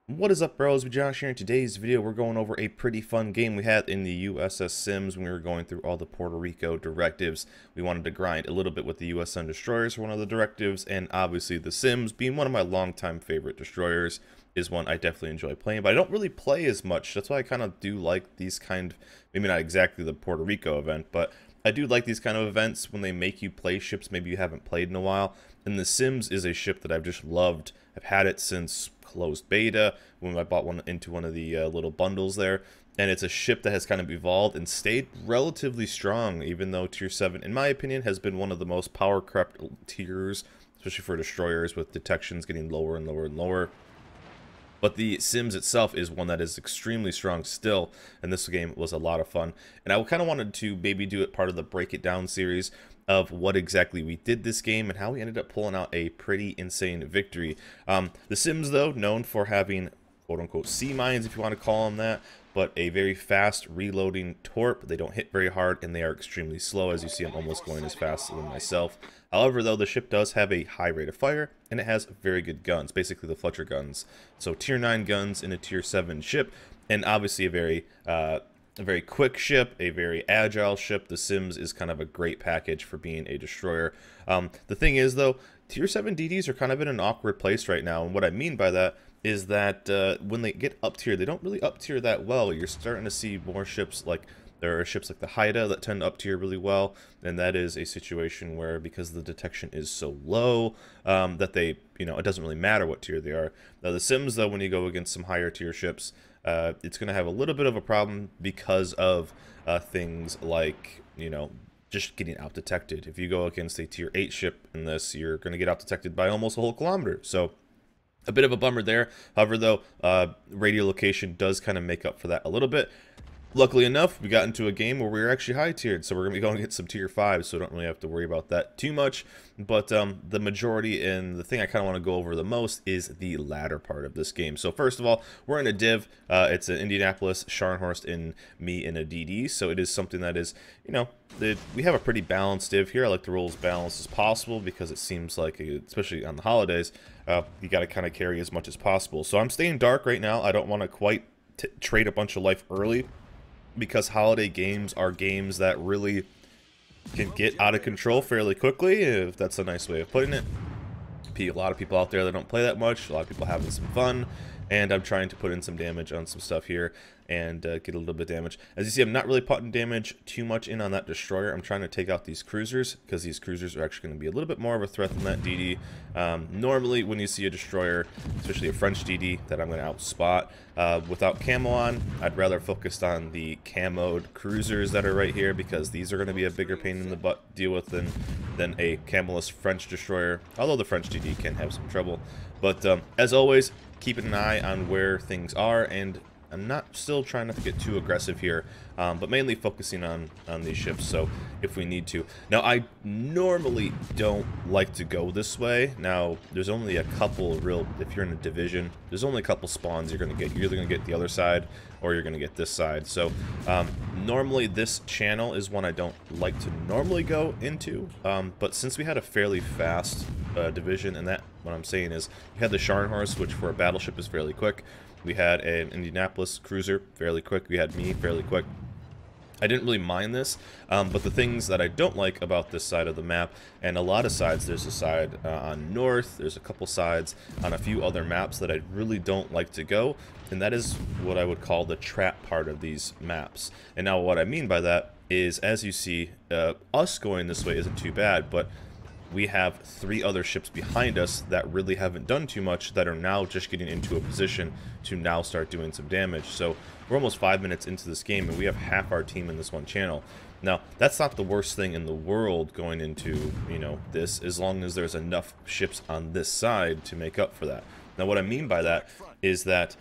What is up, bros? With Josh here. In today's video, we're going over a pretty fun game we had in the USS Sims when we were going through all the Puerto Rico directives. We wanted to grind a little bit with the USN destroyers for one of the directives, and obviously the Sims, being one of my longtime favorite destroyers, is one I definitely enjoy playing, but I don't really play as much. That's why I kind of do like these kind of, maybe not exactly the Puerto Rico event, but I do like these kind of events when they make you play ships maybe you haven't played in a while. And the Sims is a ship that I've just loved. I've had it since closed beta when I bought one into one of the little bundles there, and it's a ship that has kind of evolved and stayed relatively strong, even though tier 7 in my opinion has been one of the most power crept tiers, especially for destroyers, with detections getting lower and lower and lower. But the Sims itself is one that is extremely strong still, and this game was a lot of fun. And I kind of wanted to maybe do it part of the Break It Down series of what exactly we did this game and how we ended up pulling out a pretty insane victory. The Sims, though, known for having quote-unquote sea mines, if you want to call them that, but a very fast reloading torp. They don't hit very hard, and they are extremely slow. As you see, I'm almost going as fast as myself. However, though, the ship does have a high rate of fire, and it has very good guns, basically the Fletcher guns. So tier 9 guns in a tier 7 ship, and obviously a very quick ship, a very agile ship. The Sims is kind of a great package for being a destroyer. The thing is, though, tier 7 DDs are kind of in an awkward place right now, and what I mean by that is that when they get up tier, they don't really up tier that well. You're starting to see more ships like, there are ships like the Haida that tend to up tier really well, and that is a situation where, because the detection is so low, that they, it doesn't really matter what tier they are. Now the Sims, though, when you go against some higher tier ships, it's going to have a little bit of a problem because of things like, just getting out detected. If you go against a tier 8 ship in this, you're going to get out detected by almost a whole kilometer. So a bit of a bummer there. However, though, radio location does kind of make up for that a little bit. Luckily enough, we got into a game where we were actually high tiered, so we're going to be going to get some tier 5, so don't really have to worry about that too much. But the majority, and the thing I kind of want to go over the most, is the latter part of this game. So first of all, we're in a div. It's an Indianapolis, Scharnhorst, and me in a DD, so it is something that is, we have a pretty balanced div here. I like to roll as balanced as possible because it seems like, especially on the holidays, you got to kind of carry as much as possible. So I'm staying dark right now. I don't want to quite trade a bunch of life early, because holiday games are games that really can get out of control fairly quickly, if that's a nice way of putting it. A lot of people out there that don't play that much, a lot of people having some fun, and I'm trying to put in some damage on some stuff here and get a little bit of damage. As you see, I'm not really putting damage too much in on that destroyer. I'm trying to take out these cruisers, because these cruisers are actually going to be a little bit more of a threat than that DD. Normally, when you see a destroyer, especially a French DD, that I'm going to outspot without camo on, I'd rather focus on the camoed cruisers that are right here, because these are going to be a bigger pain in the butt to deal with than a camoless French destroyer, although the French DD can have some trouble. But as always, keeping an eye on where things are, and I'm still trying not to get too aggressive here, but mainly focusing on these ships, so if we need to. Now, I normally don't like to go this way. Now, there's only a couple if you're in a division, there's only a couple spawns you're going to get. You're either going to get the other side, or you're going to get this side. So, normally this channel is one I don't like to normally go into, but since we had a fairly fast division, and that, what I'm saying is, we had the Scharnhorst, which for a battleship is fairly quick. We had an Indianapolis cruiser, fairly quick. We had me, fairly quick. I didn't really mind this, but the things that I don't like about this side of the map, and a lot of sides, there's a side on north, there's a couple sides on a few other maps that I really don't like to go, and that is what I would call the trap part of these maps. And now what I mean by that is, as you see, us going this way isn't too bad, but we have 3 other ships behind us that really haven't done too much, that are now just getting into a position to now start doing some damage. So we're almost 5 minutes into this game, and we have half our team in this one channel. Now, that's not the worst thing in the world going into, this, as long as there's enough ships on this side to make up for that. Now, what I mean by that is that,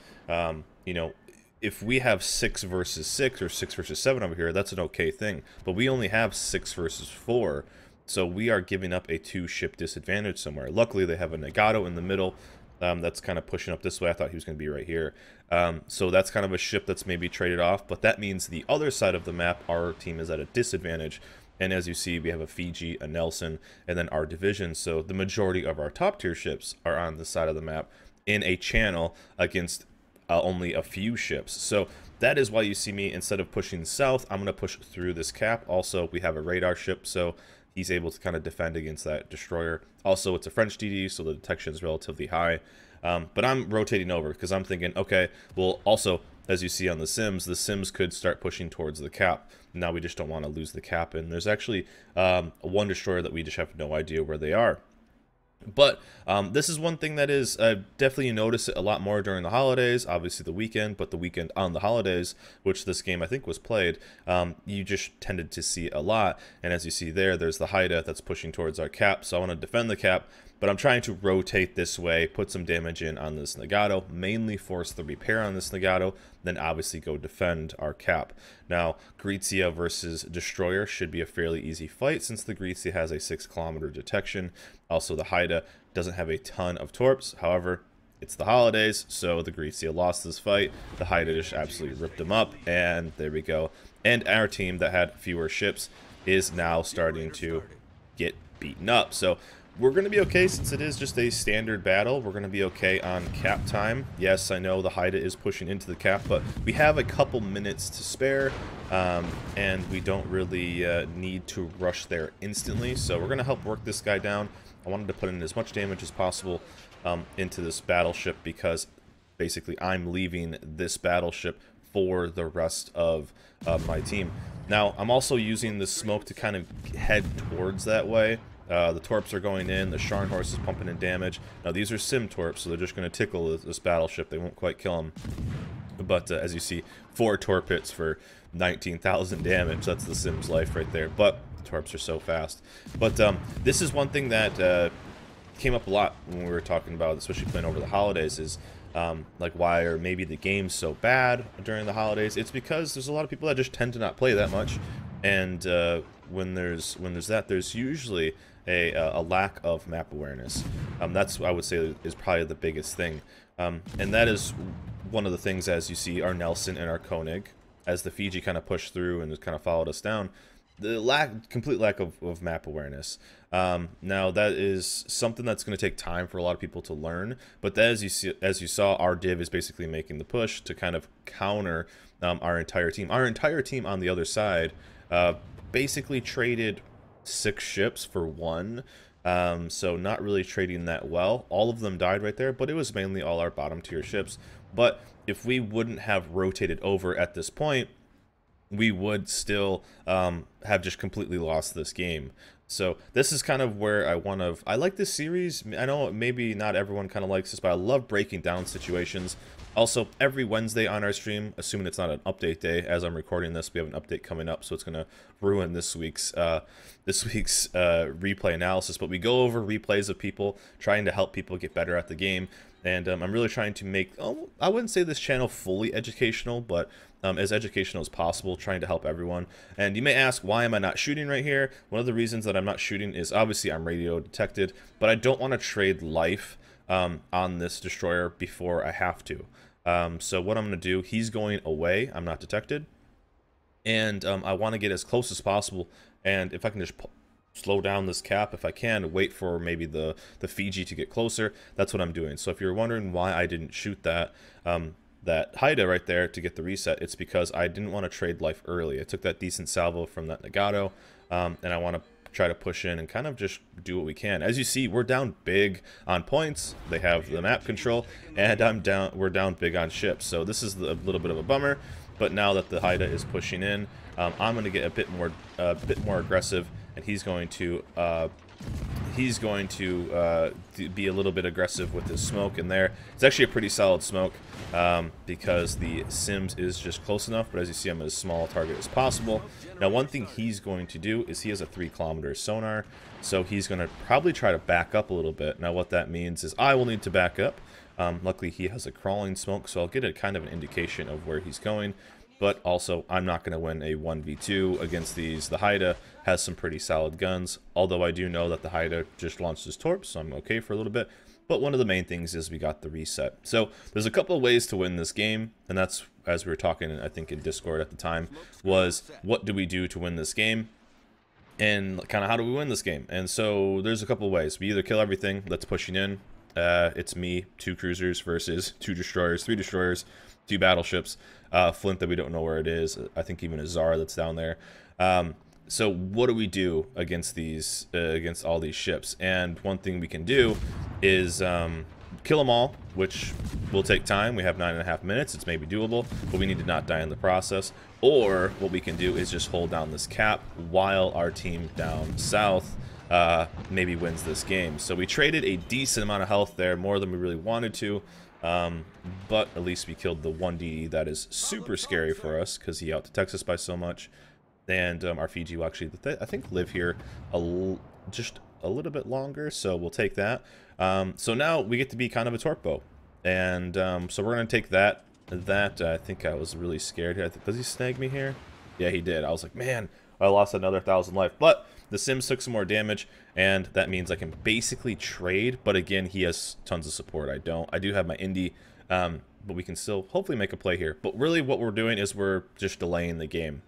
if we have 6 versus 6 or 6 versus 7 over here, that's an okay thing. But we only have 6 versus 4. So we are giving up a 2-ship disadvantage somewhere. Luckily, they have a Nagato in the middle that's kind of pushing up this way. I thought he was going to be right here. So that's kind of a ship that's maybe traded off. But that means the other side of the map, our team is at a disadvantage. And as you see, we have a Fiji, a Nelson, and then our division. So the majority of our top tier ships are on this side of the map in a channel against only a few ships. So that is why you see me, instead of pushing south, I'm going to push through this cap. Also, we have a radar ship, so he's able to kind of defend against that destroyer. Also, it's a French DD, so the detection is relatively high. But I'm rotating over because I'm thinking, okay, well, also, as you see on the Sims could start pushing towards the cap. Now we just don't want to lose the cap, and there's actually one destroyer that we just have no idea where they are. But this is one thing that is definitely, you notice it a lot more during the holidays, obviously the weekend, but the weekend on the holidays, which this game I think was played, you just tended to see a lot. And as you see there's the Haida that's pushing towards our cap, so I want to defend the cap, but I'm trying to rotate this way, put some damage in on this Nagato, mainly force the repair on this Nagato, then obviously go defend our cap. Now, Grizia versus Destroyer should be a fairly easy fight since the Grizia has a 6-kilometer detection. Also, the Haida doesn't have a ton of torps. However, it's the holidays, so the Grizia lost this fight. The Haida just absolutely ripped them up, and there we go. And our team that had fewer ships is now starting to get beaten up. So we're going to be okay since it is just a standard battle. We're going to be okay on cap time. Yes, I know the Haida is pushing into the cap, but we have a couple minutes to spare, and we don't really need to rush there instantly. So we're going to help work this guy down. I wanted to put in as much damage as possible into this battleship because basically I'm leaving this battleship for the rest of my team. Now, I'm also using the smoke to kind of head towards that way. The torps are going in, the Scharnhorst is pumping in damage. Now these are sim torps, so they're just going to tickle this battleship. They won't quite kill them. But as you see, 4 torp hits for 19,000 damage. That's the Sim's life right there. But the torps are so fast. But this is one thing that came up a lot when we were talking about, especially playing over the holidays, is like why are maybe the game's so bad during the holidays. It's because there's a lot of people that just tend to not play that much. And when there's that, there's usually a lack of map awareness. That's, I would say, is probably the biggest thing. And that is one of the things, as you see our Nelson and our Koenig, as the Fiji kind of pushed through and kind of followed us down, the complete lack of map awareness. Now that is something that's going to take time for a lot of people to learn, but that, as you saw, our div is basically making the push to kind of counter our entire team. Our entire team on the other side basically traded 6 ships for 1, so not really trading that well. All of them died right there, but it was mainly all our bottom tier ships. But if we wouldn't have rotated over at this point, we would still have just completely lost this game. So this is kind of where I like this series. I know maybe not everyone kind of likes this, but I love breaking down situations. Also, every Wednesday on our stream, assuming it's not an update day, as I'm recording this, we have an update coming up, so it's going to ruin this week's replay analysis. But we go over replays of people, trying to help people get better at the game. And I'm really trying to make, I wouldn't say this channel fully educational, but as educational as possible, trying to help everyone. And you may ask, why am I not shooting right here? One of the reasons that I'm not shooting is obviously I'm radio detected, but I don't want to trade life on this destroyer before I have to. So what I'm going to do, he's going away, I'm not detected, and I want to get as close as possible, and if I can just slow down this cap, if I can, wait for maybe the Fiji to get closer, that's what I'm doing. So if you're wondering why I didn't shoot that Haida right there to get the reset, it's because I didn't want to trade life early. I took that decent salvo from that Nagato, and I want to try to push in and kind of just do what we can. As you see, we're down big on points. They have the map control, and we're down big on ships. So this is a little bit of a bummer. But now that the Haida is pushing in, I'm going to get a bit more aggressive, and he's going to be a little bit aggressive with his smoke in there. It's actually a pretty solid smoke because the Sims is just close enough, but as you see, I'm at as small a target as possible. Now, one thing he's going to do is he has a 3-kilometer sonar, so he's going to probably try to back up a little bit. Now, what that means is I will need to back up. Luckily, he has a crawling smoke, so I'll get a kind of an indication of where he's going. But also, I'm not going to win a 1v2 against these. The Haida has some pretty solid guns, although I do know that the Haida just launched his torps, so I'm okay for a little bit. But one of the main things is we got the reset. So there's a couple of ways to win this game, and that's, as we were talking, I think, in Discord at the time, was what do we do to win this game? And kind of how do we win this game? And so there's a couple of ways. We either kill everything that's pushing in, It's me, 2 cruisers versus 2 destroyers, 3 destroyers, 2 battleships, Flint that we don't know where it is. I think even a Zara that's down there. So what do we do against these, against all these ships? And one thing we can do is kill them all, which will take time. We have 9.5 minutes. It's maybe doable, but we need to not die in the process. Or what we can do is just hold down this cap while our team down south maybe wins this game. So we traded a decent amount of health there, more than we really wanted to. But at least we killed the 1D that is super scary for us because he out-detects us by so much. And our Fiji will actually, I think, live here just a little bit longer, so we'll take that. So now we get to be kind of a torpo. And so we're going to take that. I think I was really scared here. Does he snag me here? Yeah, he did. I was like, man, I lost another 1,000 life. But the Sims took some more damage, and that means I can basically trade. But again, he has tons of support. I don't. I do have my Indy, but we can still hopefully make a play here. But really what we're doing is we're just delaying the game.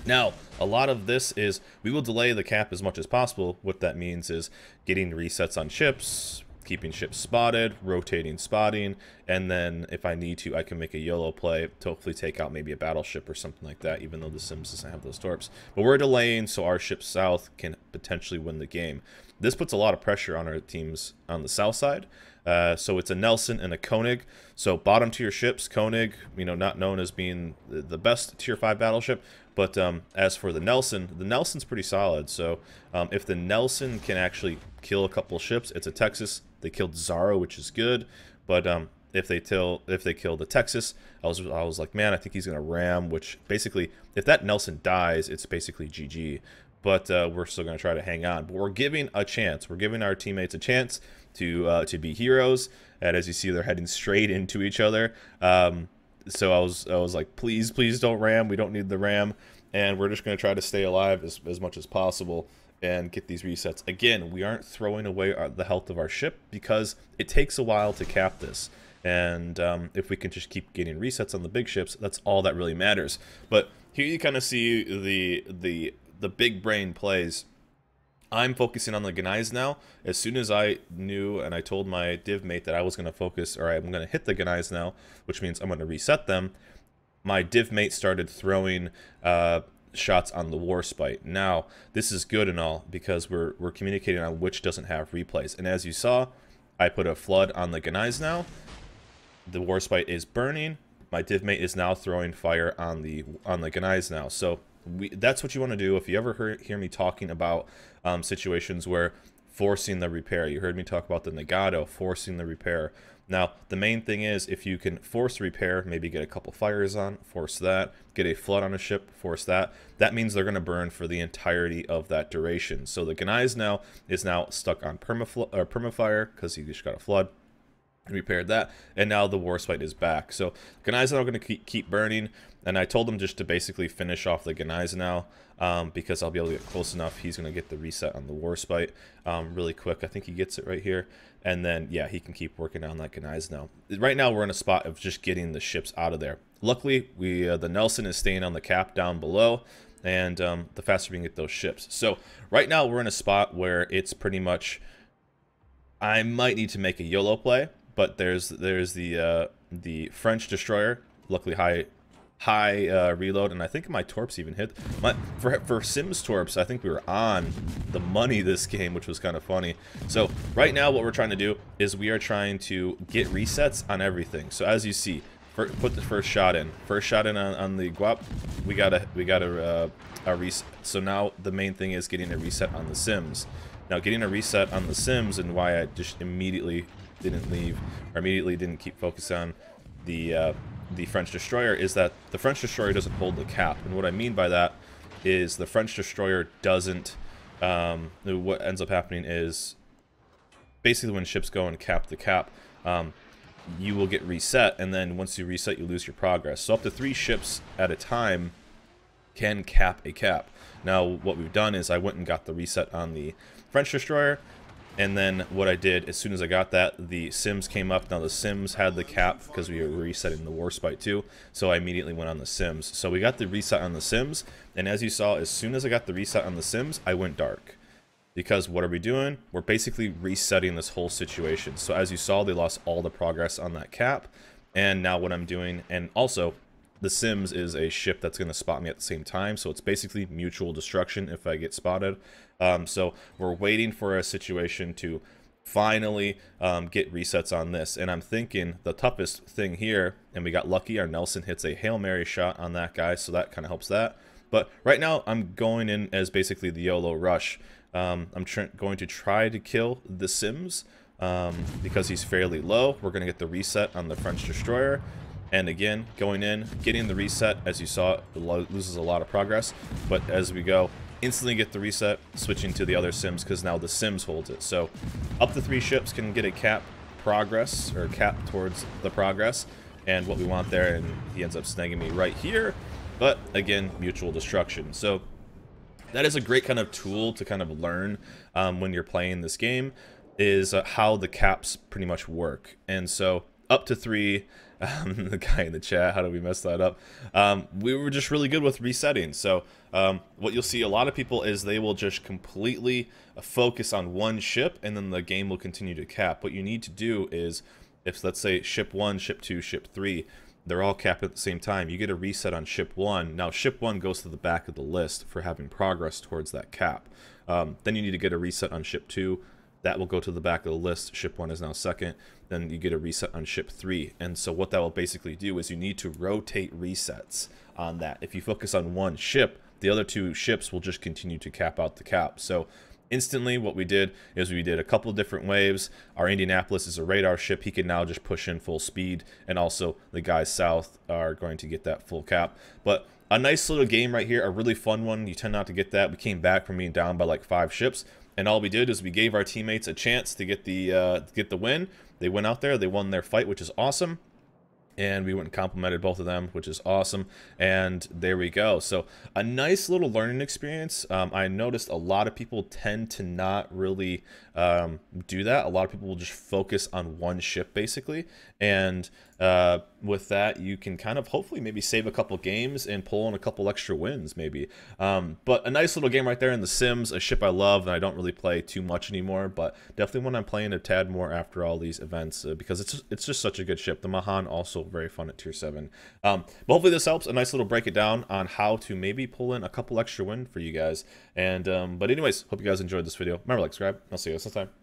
Now, a lot of this is we will delay the cap as much as possible. What that means is getting resets on ships, keeping ships spotted, rotating spotting, and then if I need to, I can make a YOLO play to hopefully take out maybe a battleship or something like that, even though the Sims doesn't have those torps. But we're delaying so our ship south can potentially win the game. This puts a lot of pressure on our teams on the south side. So it's a Nelson and a Koenig. So bottom tier ships, Koenig, you know, not known as being the best tier 5 battleship. But as for the Nelson's pretty solid. So if the Nelson can actually kill a couple ships, it's a Texas. They killed Zara, which is good. But if they kill the Texas, I was like, man, I think he's gonna ram. Which basically, if that Nelson dies, it's basically GG. But we're still gonna try to hang on. But we're giving a chance. We're giving our teammates a chance to be heroes. And as you see, they're heading straight into each other. So I was like, please don't ram. We don't need the ram, and we're just going to try to stay alive as much as possible and get these resets. Again, we aren't throwing away the health of our ship because it takes a while to cap this. And if we can just keep getting resets on the big ships, that's all that really matters. But here you kind of see the big brain plays. I'm focusing on the Gnais now. As soon as I knew and I told my div mate that I was going to focus, or I'm going to hit the Gnais now, which means I'm going to reset them, my div mate started throwing shots on the Warspite. Now, this is good and all because we're communicating on which doesn't have replays. And as you saw, I put a flood on the Gnais now. The Warspite is burning. My div mate is now throwing fire on the Gnais now. So that's what you want to do if you ever hear me talking about situations where forcing the repair. You heard me talk about the Nagato, forcing the repair. Now, the main thing is if you can force repair, maybe get a couple fires on, force that, get a flood on a ship, force that. That means they're going to burn for the entirety of that duration. So the Gnais now is now stuck on permafire because he just got a flood. Repaired that, and now the Warspite is back. So Gnais are going to keep burning, and I told him just to basically finish off the Gnais now because I'll be able to get close enough. He's going to get the reset on the Warspite really quick. I think he gets it right here, and then yeah, he can keep working on that Gnais now. Right now we're in a spot of just getting the ships out of there. Luckily, the Nelson is staying on the cap down below, and the faster we can get those ships. So right now we're in a spot where it's pretty much I might need to make a YOLO play. But there's the French destroyer, luckily high reload, and I think my torps even hit. For Sims torps, I think we were on the money this game, which was kind of funny. So right now, what we're trying to do is we are trying to get resets on everything. So as you see, put the first shot in. First shot in on the Guap, we got a reset. So now the main thing is getting a reset on the Sims. Now getting a reset on the Sims, and why I just immediately didn't leave, or immediately didn't keep focus on the French destroyer, is that the French destroyer doesn't hold the cap. And what I mean by that is the French destroyer doesn't, what ends up happening is basically when ships go and cap the cap, you will get reset, and then once you reset, you lose your progress. So up to 3 ships at a time can cap a cap. Now what we've done is I went and got the reset on the French destroyer, and then what I did, as soon as I got that, the Sims came up. Now the Sims had the cap because we were resetting the Warspite too, so I immediately went on the Sims. So we got the reset on the Sims, and as you saw, as soon as I got the reset on the Sims, I went dark. Because what are we doing? We're basically resetting this whole situation. So as you saw, they lost all the progress on that cap. And now what I'm doing, and also the Sims is a ship that's going to spot me at the same time. So it's basically mutual destruction if I get spotted. So we're waiting for a situation to finally get resets on this. And I'm thinking the toughest thing here, and we got lucky, our Nelson hits a Hail Mary shot on that guy. So that kind of helps that. But right now I'm going in as basically the YOLO rush. I'm going to try to kill the Sims because he's fairly low. We're going to get the reset on the French destroyer. And again, going in, getting the reset, as you saw, it loses a lot of progress. But as we go, instantly get the reset, switching to the other Sims because now the Sims holds it. So up to 3 ships can get a cap progress, or cap towards the progress. And what we want there, and he ends up snagging me right here. But again, mutual destruction. So that is a great kind of tool to kind of learn when you're playing this game, is how the caps pretty much work. And so up to 3, the guy in the chat, how did we mess that up? We were just really good with resetting. So what you'll see a lot of people is they will just completely focus on one ship, and then the game will continue to cap. What you need to do is, if let's say ship 1, ship 2, ship 3, they're all capped at the same time, you get a reset on ship 1. Now ship 1 goes to the back of the list for having progress towards that cap. Then you need to get a reset on ship 2. That will go to the back of the list. Ship 1 is now second. Then you get a reset on ship 3. And so what that will basically do is you need to rotate resets on that. If you focus on one ship, the other 2 ships will just continue to cap out the cap. So instantly what we did is we did a couple different waves. Our Indianapolis is a radar ship. He can now just push in full speed. And also the guys south are going to get that full cap. But a nice little game right here, a really fun one. You tend not to get that. We came back from being down by like 5 ships. And all we did is we gave our teammates a chance to get the win. They went out there, they won their fight, which is awesome. And we went and complimented both of them, which is awesome. And there we go. So a nice little learning experience. I noticed a lot of people tend to not really do that. A lot of people will just focus on one ship, basically. And with that, you can kind of hopefully maybe save a couple games and pull in a couple extra wins, maybe. But a nice little game right there in The Sims, a ship I love, and I don't really play too much anymore. But definitely when I'm playing a tad more after all these events, because it's just such a good ship. The Mahan also very fun at tier 7. But hopefully this helps. A nice little break it down on how to maybe pull in a couple extra wins for you guys. And but anyways, hope you guys enjoyed this video. Remember, like, subscribe. I'll see you guys next time.